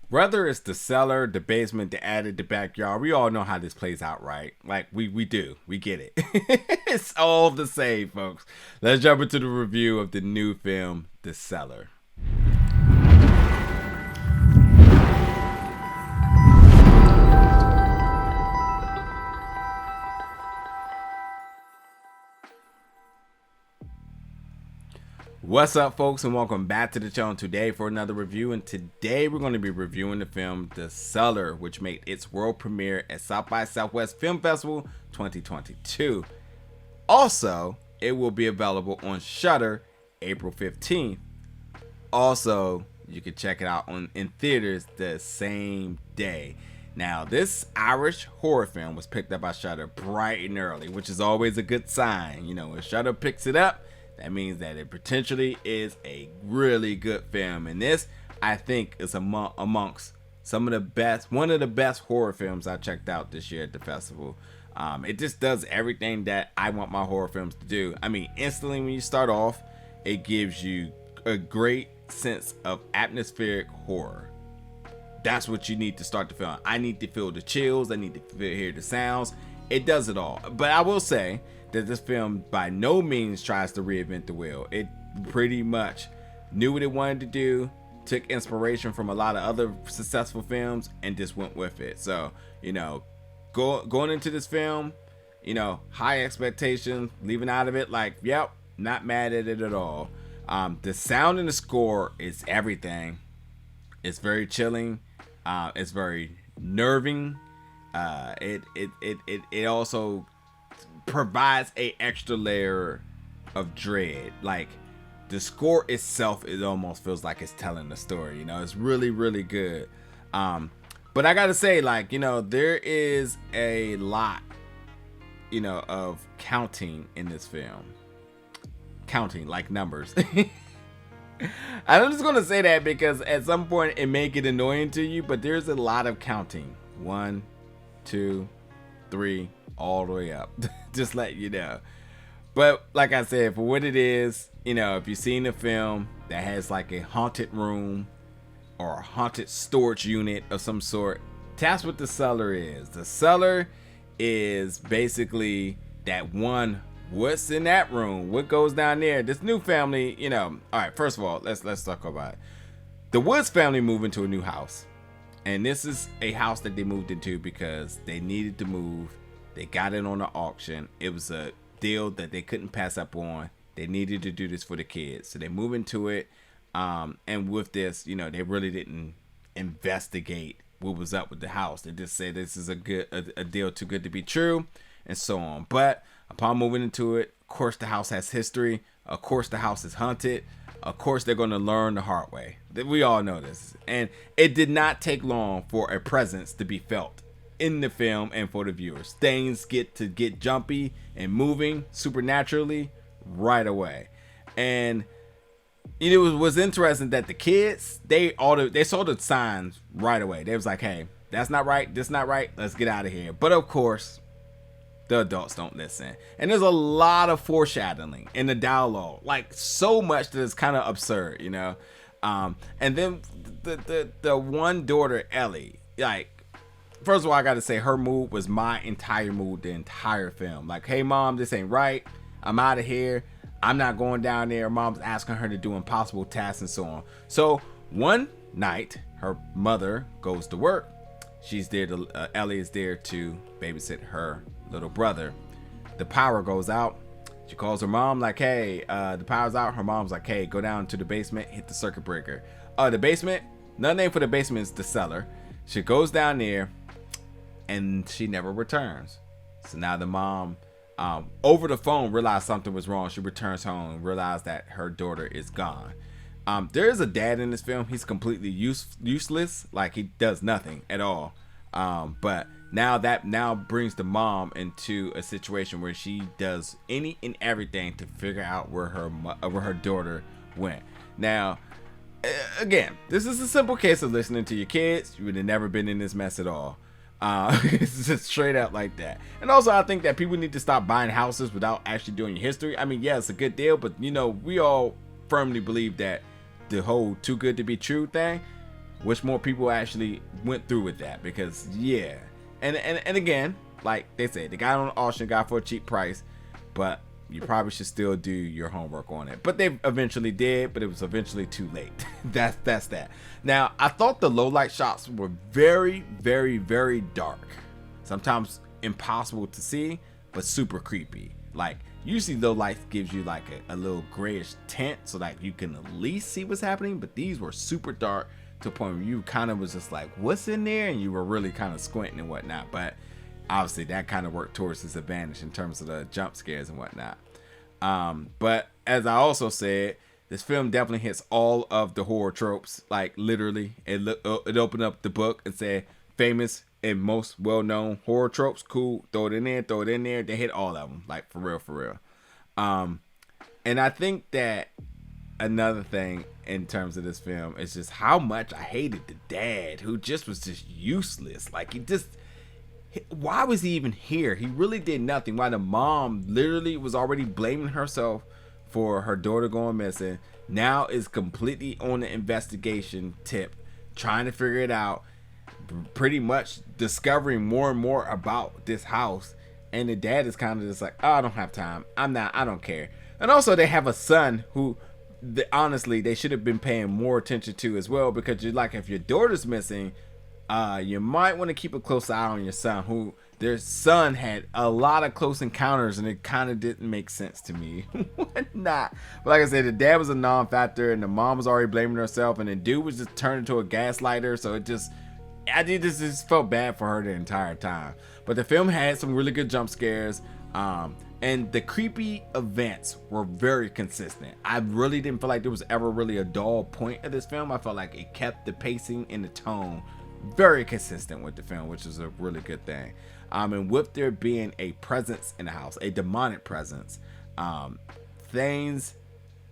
Whether it's the cellar, the basement, the attic, the backyard, we all know how this plays out, right? Like we do. We get it. It's all the same, folks. Let's jump into the review of the new film, The Cellar. What's up, folks, and welcome back to the channel today for another review. And today we're going to be reviewing the film The Cellar, which made its world premiere at South by Southwest Film Festival 2022. Also, it will be available on Shudder April 15th. Also, you can check it out in theaters the same day. Now, this Irish horror film was picked up by Shudder bright and early, which is always a good sign. You know, if Shudder picks it up, that means that it potentially is a really good film. And this, I think, is amongst some of the best, one of the best horror films I checked out this year at the festival. It just does everything that I want my horror films to do. I mean, instantly when you start off, it gives you a great sense of atmospheric horror. That's what you need to start the film. I need to feel the chills. I need to hear the sounds. It does it all. But I will say that this film by no means tries to reinvent the wheel. It pretty much knew what it wanted to do, took inspiration from a lot of other successful films, and just went with it. So, you know, going into this film, you know, high expectations, leaving out of it like, yep, not mad at it at all. The sound and the score is everything. It's very chilling. It's very nerving. It also provides a extra layer of dread. Like, the score itself, it almost feels like it's telling the story. You know, it's really, really good. But I gotta say, like, you know, there is a lot, you know, of counting in this film. Counting like numbers. I'm just gonna say that because at some point it may get annoying to you, but there's a lot of counting. 1, 2, 3, all the way up. Just let you know. But like I said, for what it is, you know, if you've seen a film that has like a haunted room or a haunted storage unit of some sort, that's what The Cellar is. The Cellar is basically that one. What's in that room? What goes down there? This new family, you know. All right, first of all, let's talk about it. The Woods family moved into a new house, and this is a house that they moved into because they needed to move. They got it on the auction. It was a deal that they couldn't pass up on. They needed to do this for the kids, so they move into it. And with this, you know, they really didn't investigate what was up with the house. They just said this is a deal too good to be true, and so on. But upon moving into it, of course, the house has history. Of course, the house is haunted. Of course, they're going to learn the hard way. We all know this. And it did not take long for a presence to be felt in the film and for the viewers. Things get jumpy and moving supernaturally right away. And it was interesting that the kids, they saw the signs right away. They was like, hey, that's not right. This not right. Let's get out of here. But of course, the adults don't listen. And there's a lot of foreshadowing in the dialogue, like so much that is kind of absurd, you know. And then the one daughter, Ellie, like, first of all, I gotta say her mood was my entire mood the entire film. Like, hey mom, this ain't right. I'm out of here. I'm not going down there. Mom's asking her to do impossible tasks and so on. So one night, her mother goes to work. She's there to Ellie is there to babysit her little brother. The power goes out. She calls her mom like, hey, the power's out. Her mom's like, hey, go down to the basement, hit the circuit breaker. The basement, another name for the basement is the cellar. She goes down there and she never returns. So now the mom, over the phone, realized something was wrong. She returns home and realized that her daughter is gone. There is a dad in this film. He's completely useless. Like, he does nothing at all. But now brings the mom into a situation where she does any and everything to figure out where her daughter went. Now, again, this is a simple case of listening to your kids. You would have never been in this mess at all. It's just straight out like that. And also, I think that people need to stop buying houses without actually doing your history. I mean, yeah, it's a good deal, but you know, we all firmly believe that the whole too good to be true thing, Wish more people actually went through with that, because yeah. And again, like they said, they got it on auction, got it for a cheap price, but you probably should still do your homework on it. But they eventually did, but it was eventually too late. That's that. Now, I thought the low light shots were very, very, very dark. Sometimes impossible to see, but super creepy. Like, usually low light gives you like a little grayish tint, so like you can at least see what's happening, but these were super dark to a point where you kind of was just like, what's in there? And you were really kind of squinting and whatnot. But obviously that kind of worked towards his advantage in terms of the jump scares and whatnot. But as I also said, this film definitely hits all of the horror tropes. Like literally, it opened up the book and said famous and most well-known horror tropes. Cool, throw it in there. They hit all of them, like for real. And I think that another thing in terms of this film is just how much I hated the dad, who just was just useless. Like why was he even here? He really did nothing. Why the mom literally was already blaming herself for her daughter going missing, now is completely on the investigation tip, trying to figure it out, pretty much discovering more and more about this house. And the dad is kind of just like, oh, I don't have time. I don't care. And also they have a son who honestly they should have been paying more attention to as well, because you're like, if your daughter's missing, you might want to keep a close eye on your son, who their son had a lot of close encounters, and it kind of didn't make sense to me. But like I said, the dad was a non-factor, and the mom was already blaming herself, and the dude was just turned into a gaslighter. So I just felt bad for her the entire time. But the film had some really good jump scares, and the creepy events were very consistent. I really didn't feel like there was ever really a dull point of this film. I felt like it kept the pacing and the tone very consistent with the film, which is a really good thing. And with there being a presence in the house, a demonic presence, things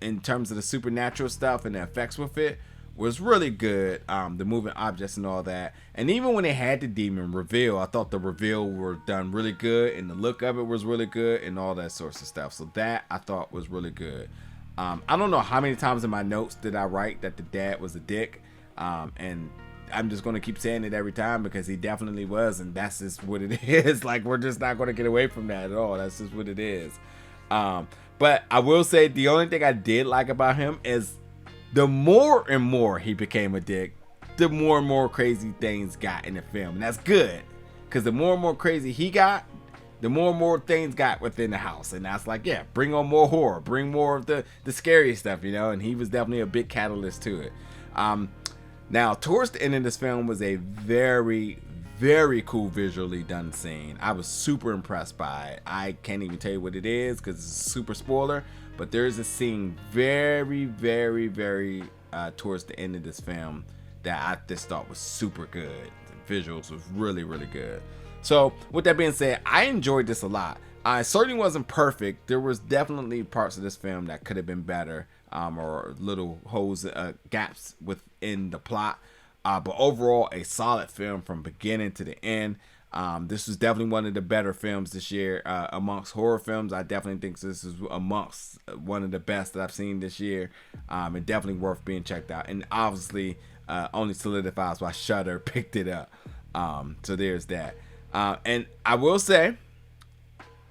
in terms of the supernatural stuff and the effects with it was really good. The moving objects and all that, and even when they had the demon reveal, I thought the reveal were done really good, and the look of it was really good, and all that sorts of stuff. So that I thought was really good. I don't know how many times in my notes did I write that the dad was a dick, and I'm just going to keep saying it every time, because he definitely was, and that's just what it is. Like, we're just not going to get away from that at all. That's just what it is. But I will say the only thing I did like about him is the more and more he became a dick, the more and more crazy things got in the film. And that's good, because the more and more crazy he got, the more and more things got within the house. And that's like, yeah, bring on more horror, bring more of the scary stuff, you know. And he was definitely a big catalyst to it. Now, towards the end of this film was a very, very cool visually done scene. I was super impressed by it. I can't even tell you what it is because it's a super spoiler, but there's a scene very, very, very towards the end of this film that I just thought was super good. The visuals was really, really good. So with that being said, I enjoyed this a lot. It certainly wasn't perfect. There was definitely parts of this film that could have been better, or little holes, gaps within the plot. But overall, a solid film from beginning to the end. This was definitely one of the better films this year amongst horror films. I definitely think this is amongst one of the best that I've seen this year. And definitely worth being checked out. And obviously, only solidifies why Shudder picked it up. So there's that. And I will say,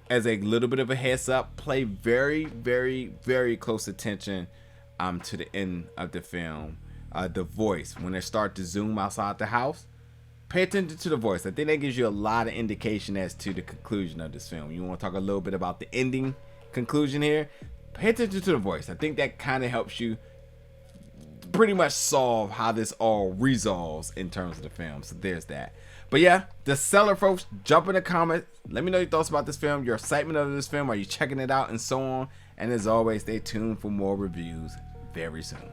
as a little bit of a heads up, play very, very, very close attention to the end of the film. The voice, when they start to zoom outside the house, pay attention to the voice. I think that gives you a lot of indication as to the conclusion of this film. You want to talk a little bit about the ending conclusion here? Pay attention to the voice. I think that kind of helps you pretty much solve how this all resolves in terms of the film. So there's that. But yeah, the Cellar folks, jump in the comments. Let me know your thoughts about this film, your excitement of this film. Are you checking it out and so on? And as always, stay tuned for more reviews very soon.